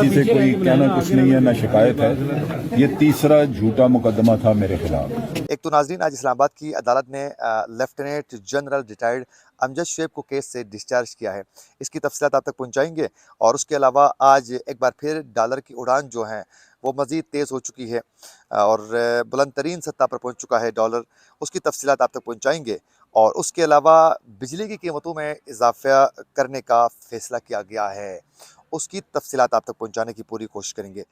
किसी से कोई कहना कुछ नहीं है, ना शिकायत है। ये तीसरा झूठा मुकदमा था मेरे खिलाफ। एक तो नाजरीन, आज इस्लामाबाद की अदालत ने lieutenant general retired Amjad Shoaib को केस से डिस्चार्ज किया है। इसकी तफसीलात आप तक पहुंचाएंगे। और उसके अलावा आज एक बार फिर डॉलर की उड़ान जो है वो मज़ीद तेज़ हो चुकी है और बुलंद तरीन सतह पर पहुंच चुका है डॉलर। उसकी तफसीलात आप तक पहुंचाएंगे। और उसके अलावा बिजली की कीमतों में इजाफा करने का फैसला किया गया है, उसकी तफसीलात आप तक पहुँचाने की पूरी कोशिश करेंगे।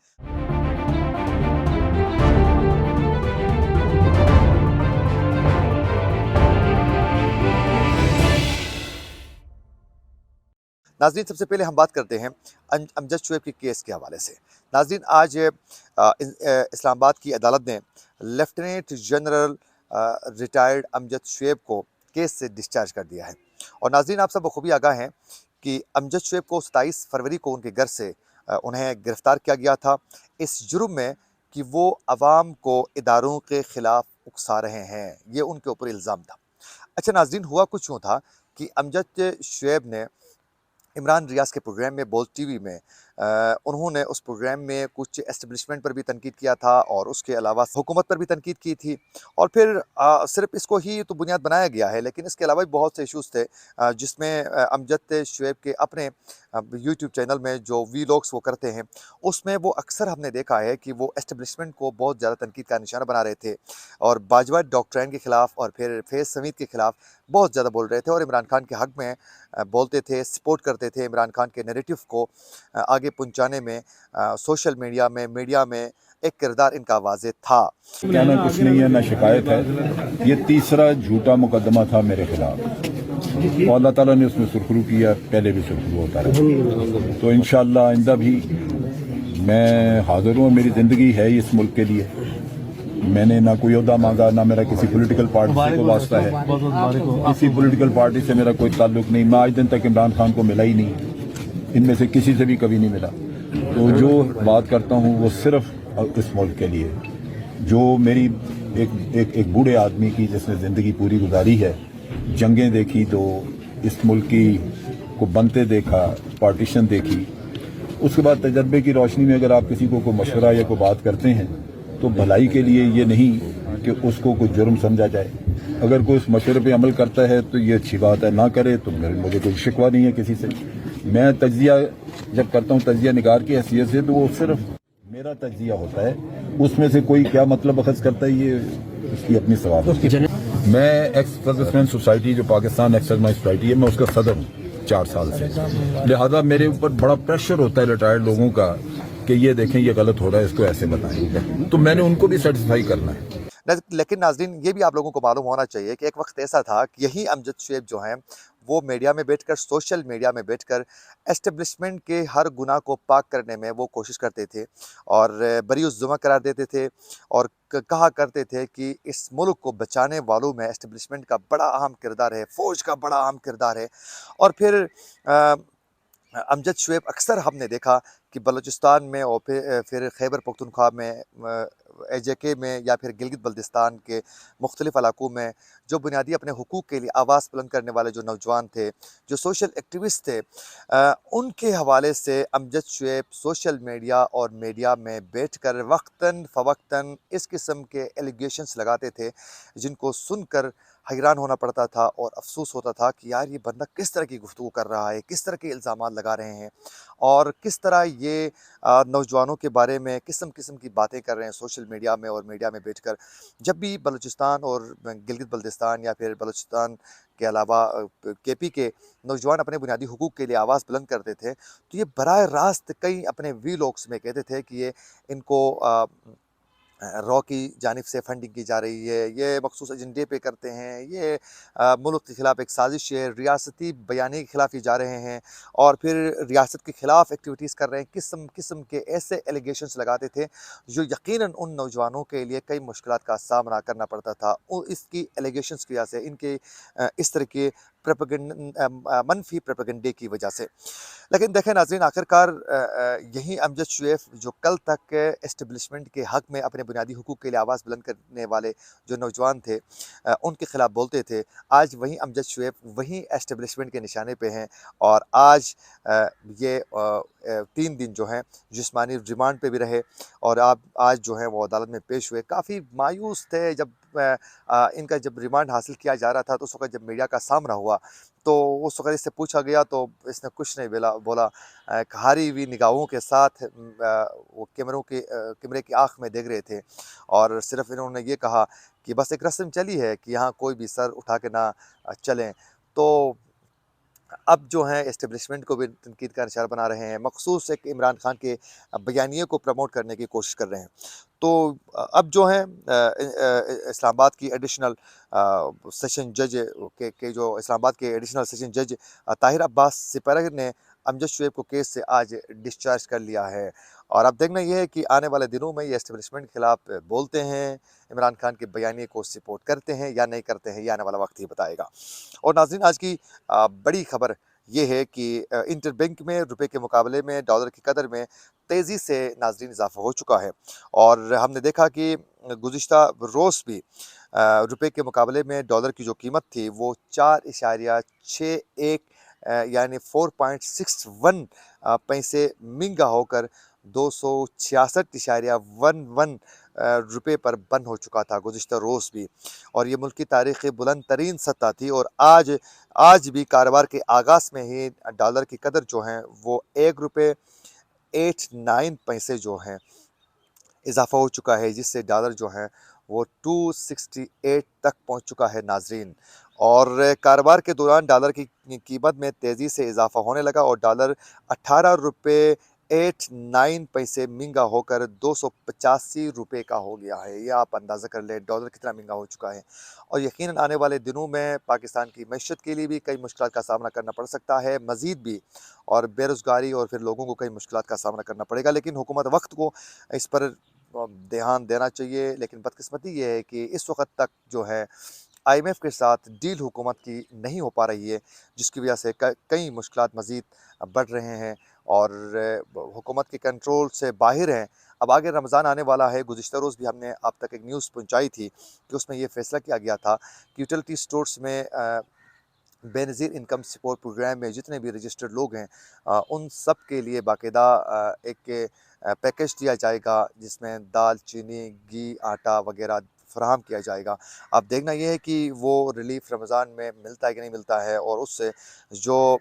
नाज़रीन, सबसे पहले हम बात करते हैं अमजद शुएब के केस के हवाले से। नाज़रीन, आज इस्लामाबाद की अदालत ने lieutenant general retired Amjad Shoaib को केस से डिस्चार्ज कर दिया है। और नाज़रीन, आप सब बखूबी आगाह हैं कि अमजद शुएब को 27 फरवरी को उनके घर से उन्हें गिरफ़्तार किया गया था इस जुर्म में कि वो अवाम को इदारों के ख़िलाफ़ उकसा रहे हैं। ये उनके ऊपर इल्ज़ाम था। अच्छा नाज़रीन, हुआ कुछ यूँ था कि अमजद शुएब ने इमरान रियाज के प्रोग्राम में बोल टीवी में उन्होंने उस प्रोग्राम में कुछ एस्टेब्लिशमेंट पर भी तनकीद किया था और उसके अलावा हुकूमत पर भी तनकीद की थी। और फिर सिर्फ इसको ही तो बुनियाद बनाया गया है, लेकिन इसके अलावा भी बहुत से इशूज़ थे जिसमें अमजद शुएब के अपने यूट्यूब चैनल में जो वीलॉग्स वो करते हैं उसमें वो अक्सर हमने देखा है कि वो एस्टेब्लिशमेंट को बहुत ज़्यादा तनकीद का निशाना बना रहे थे और बाजवा डॉक्ट्राइन के ख़िलाफ़ और फिर फैज़ समीद के ख़िलाफ़ बहुत ज़्यादा बोल रहे थे और इमरान खान के हक़ में बोलते थे, सपोर्ट करते थे इमरान खान के नैरेटिव को आगे पहुंचाने में। सोशल मीडिया में एक किरदार इनका वाज़ेह था। कहना कुछ नहीं है, ना शिकायत है। ये तीसरा झूठा मुकदमा था मेरे खिलाफ और अल्लाह ताला ने उसमें सुरखरू किया, पहले भी सुरखरू होता रहा। तो इंशाअल्लाह आइंदा भी मैं हाजिर हूँ। मेरी ज़िंदगी है इस मुल्क के लिए। मैंने ना कोई ओहदा मांगा, ना मेरा किसी पॉलिटिकल पार्टी से कोई वास्ता है। किसी पॉलिटिकल पार्टी से मेरा कोई ताल्लुक नहीं। मैं आज दिन तक इमरान खान को मिला ही नहीं, इनमें से किसी से भी कभी नहीं मिला। तो जो बात करता हूँ वो सिर्फ इस मुल्क के लिए। जो मेरी एक बूढ़े आदमी की जिसने ज़िंदगी पूरी गुजारी है, जंगें देखी, तो इस मुल्क की को बनते देखा, पार्टीशन देखी, उसके बाद तजर्बे की रोशनी में अगर आप किसी को कोई मशवरा या कोई बात करते हैं तो भलाई के लिए, ये नहीं कि उसको कोई जुर्म समझा जाए। अगर कोई उस मशवरे पे अमल करता है तो ये अच्छी बात है, ना करे तो मुझे कोई शिकवा नहीं है किसी से। मैं तज्जिया जब करता हूँ तज्जिया निगार की हैसियत से, तो वो सिर्फ मेरा तज्जिया होता है। उसमें से कोई क्या मतलब अखज़ करता है, ये उसकी अपनी सवाल है। मैं एक्स सर्विसमैन सोसाइटी, जो पाकिस्तान एक्स सर्विसमैन सोसाइटी है, मैं उसका सदर हूँ 4 साल से। लिहाजा मेरे ऊपर बड़ा प्रेशर होता है रिटायर्ड लोगों का कि ये देखें ये गलत हो रहा है, इसको ऐसे बताएं। तो मैंने उनको भी सेटिस्फाई करना है। लेकिन नाज़रीन, ये भी आप लोगों को मालूम होना चाहिए कि एक वक्त ऐसा था कि यही अमजद शुएब जो हैं वो मीडिया में बैठकर, सोशल मीडिया में बैठकर एस्टेब्लिशमेंट के हर गुनाह को पाक करने में वो कोशिश करते थे और बरीउज़्ज़ुमा करार देते थे और कहा करते थे कि इस मुल्क को बचाने वालों में एस्टेब्लिशमेंट का बड़ा अहम किरदार है, फ़ौज का बड़ा अहम किरदार है। और फिर अमजद शुएब अक्सर हमने देखा कि बलूचिस्तान में और फिर खैबर पख्तूनख्वा में, एजेके में या फिर गिलगित बल्तिस्तान के मुख्तलिफ़ इलाकों में जो बुनियादी अपने हुकूक के लिए आवाज़ बुलंद करने वाले जो नौजवान थे, जो सोशल एक्टिविस्ट थे, उनके हवाले से अमजद शुएब सोशल मीडिया और मीडिया में बैठकर वक्तन फ़वक्तन इस किस्म के एलिगेशंस लगाते थे जिनको सुनकर हैरान होना पड़ता था और अफसोस होता था कि यार ये बंदा किस तरह की गुफ्तगू कर रहा है, किस तरह के इल्ज़ामात लगा रहे हैं और किस तरह ये नौजवानों के बारे में किस्म किस्म की बातें कर रहे हैं सोशल मीडिया में और मीडिया में बैठकर। जब भी बलूचिस्तान और गिलगित बल्तिस्तान या फिर बलूचिस्तान के अलावा केपी के नौजवान अपने बुनियादी हुकूक के लिए आवाज़ बुलंद करते थे, तो ये बराह रास्त कई अपने वीलॉग्स में कहते थे कि ये इनको रॉ की जानिब से फंडिंग की जा रही है, ये मखसूस एजेंडे पे करते हैं, ये मुल्क के ख़िलाफ़ एक साजिश है, रियासती बयानी के ख़िलाफ़ ये जा रहे हैं और फिर रियासत के ख़िलाफ़ एक्टिविटीज़ कर रहे हैं। किस्म किस्म के ऐसे एलिगेशंस लगाते थे जो यकीनन उन नौजवानों के लिए कई मुश्किलात का सामना करना पड़ता था। इसकी एलिगेशंस की वजह से, इनके इस तरह के मनफी प्रोपेगेंडे की वजह से। लेकिन देखें नाज़रीन, आखिरकार यही अमजद शुएब जो कल तक एस्टेब्लिशमेंट के हक़ में अपने बुनियादी हुकूक के लिए आवाज़ बुलंद करने वाले जो नौजवान थे उनके ख़िलाफ़ बोलते थे, आज वही अमजद शुएब वही एस्टेब्लिशमेंट के निशाने पे हैं और आज ये 3 दिन जो हैं जिस्मानी रिमांड पे भी रहे और अब आज जो है वो अदालत में पेश हुए। काफ़ी मायूस थे जब इनका जब रिमांड हासिल किया जा रहा था, तो उस वक़्त जब मीडिया का सामना हुआ, तो उस वक़्त इससे पूछा गया तो इसने कुछ नहीं बोला। हारी हुई निगाहों के साथ वो कैमरे की आँख में देख रहे थे और सिर्फ़ इन्होंने ये कहा कि बस एक रस्म चली है कि यहाँ कोई भी सर उठा के ना चलें। तो अब जो है एस्टेब्लिशमेंट को भी तनकीद का निशाना बना रहे हैं, मखसूस एक इमरान खान के बयानिए को प्रमोट करने की कोशिश कर रहे हैं। तो अब जो है इस्लामाबाद की एडिशनल सेशन जज के जो इस्लामाबाद के एडिशनल सेशन जज ताहिर अब्बास सिपरग ने अमजद शुएब को केस से आज डिस्चार्ज कर लिया है। और अब देखना यह है कि आने वाले दिनों में ये एस्टेब्लिशमेंट के खिलाफ बोलते हैं, इमरान खान के बयानिए को सपोर्ट करते हैं या नहीं करते हैं, ये आने वाला वक्त ही बताएगा। और नाज़रीन, आज की बड़ी खबर ये है कि इंटरबैंक में रुपए के मुकाबले में डॉलर की कदर में तेज़ी से नाज़रीन इजाफा हो चुका है और हमने देखा कि गुज़िश्ता रोज़ भी रुपए के मुकाबले में डॉलर की जो कीमत थी वो 4.61 यानी 4.61 पैसे महंगा होकर 266.11 रुपए पर बंद हो चुका था गुज़िश्ता रोज़ भी। और ये मुल्क की तारीख़ की बुलंद तरीन सतह थी और आज भी कारोबार के आगाज़ में ही डॉलर की कदर जो है वो 1 रुपए 89 पैसे जो हैं इजाफ़ा हो चुका है, जिससे डॉलर जो है वो 268 तक पहुंच चुका है नाज़रीन। और कारोबार के दौरान डॉलर की कीमत में तेज़ी से इजाफ़ा होने लगा और डॉलर 18 रुपए 89 पैसे महंगा होकर 285 रुपए का हो गया है। ये आप अंदाज़ा कर लें डॉलर कितना महंगा हो चुका है। और यकीनन आने वाले दिनों में पाकिस्तान की मईशत के लिए भी कई मुश्किलात का सामना करना पड़ सकता है मज़ीद भी, और बेरोज़गारी और फिर लोगों को कई मुश्किलात का सामना करना पड़ेगा। लेकिन हुकूमत वक्त को इस पर ध्यान देना चाहिए। लेकिन बदकिस्मती ये है कि इस वक्त तक जो है IMF के साथ डील हुकूमत की नहीं हो पा रही है, जिसकी वजह से कई मुश्किलात मज़ीद बढ़ रहे हैं और हुकूमत के कंट्रोल से बाहर हैं। अब आगे रमज़ान आने वाला है। गुज़िश्ता रोज़ भी हमने आप तक एक न्यूज़ पहुंचाई थी कि उसमें ये फ़ैसला किया गया था कि यूटिलिटी स्टोर्स में बेनज़ीर इनकम सपोर्ट प्रोग्राम में जितने भी रजिस्टर्ड लोग हैं उन सब के लिए बाकायदा एक पैकेज दिया जाएगा, जिसमें दाल, चीनी, घी, आटा वगैरह फ़राहम किया जाएगा। अब देखना यह है कि वो रिलीफ़ रमज़ान में मिलता है कि नहीं मिलता है, और उससे जो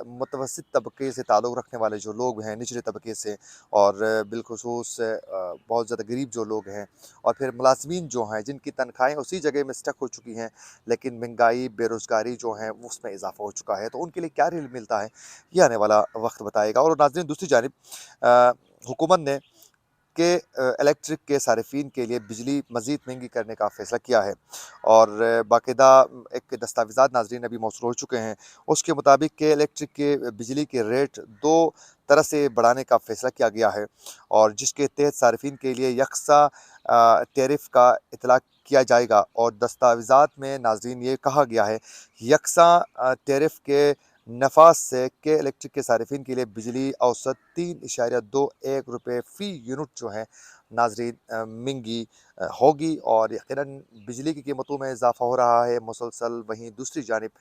मुतवस्सित तबके से ताल्लुक़ रखने वाले जो लोग हैं, निचले तबके से, और बिलख़ुसूस बहुत ज़्यादा गरीब जो लोग हैं, और फिर मुलाज़मीन जो हैं जिनकी तनख्वाहें उसी जगह में स्टक हो चुकी हैं, लेकिन महंगाई, बेरोज़गारी जो है उसमें इजाफ़ा हो चुका है, तो उनके लिए क्या रिलीफ़ मिलता है, ये आने वाला वक्त बताएगा। और नाज़रीन, दूसरी जानिब हुकूमत ने के इलेक्ट्रिक के सारिफिन के लिए बिजली मज़ीद महंगी करने का फ़ैसला किया है और बाकायदा एक दस्तावेज़ात नाज़रीन अभी मौसूल हो चुके हैं। उसके मुताबिक के इलेक्ट्रिक के बिजली के रेट 2 तरह से बढ़ाने का फ़ैसला किया गया है, और जिसके तहत सारिफिन के लिए यकसा टैरिफ का इतलाक़ किया जाएगा। और दस्तावेज़ात में नाज़रीन ये कहा गया है, यकसा टैरिफ के नफाज से के इलेक्ट्रिक के सारिफिन के लिए बिजली औसत 3.21 रुपये फ़ी यूनिट जो है नाज़रीन महंगी होगी, और यकीनन बिजली की कीमतों में इजाफ़ा हो रहा है मुसलसल। वहीं दूसरी जानिब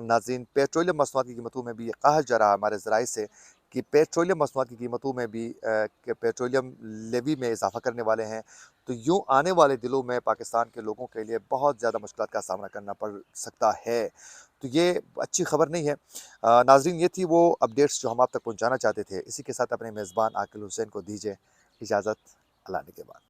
नाज़रीन पेट्रोलियम मसनूआत की कीमतों में भी ये कहा जा रहा है हमारे ज़राए से कि पेट्रोलियम मसनूआत की कीमतों में भी कि पेट्रोलियम लेवी में इजाफ़ा करने वाले हैं। तो यूँ आने वाले दिनों में पाकिस्तान के लोगों के लिए बहुत ज़्यादा मुश्किलात का सामना करना पड़ सकता है। तो ये अच्छी खबर नहीं है। नाज़रीन, ये थी वो अपडेट्स जो हम आप तक पहुँचाना चाहते थे। इसी के साथ अपने मेज़बान आकिल हुसैन को दीजिए इजाज़त। अल्लाह ने के बाद।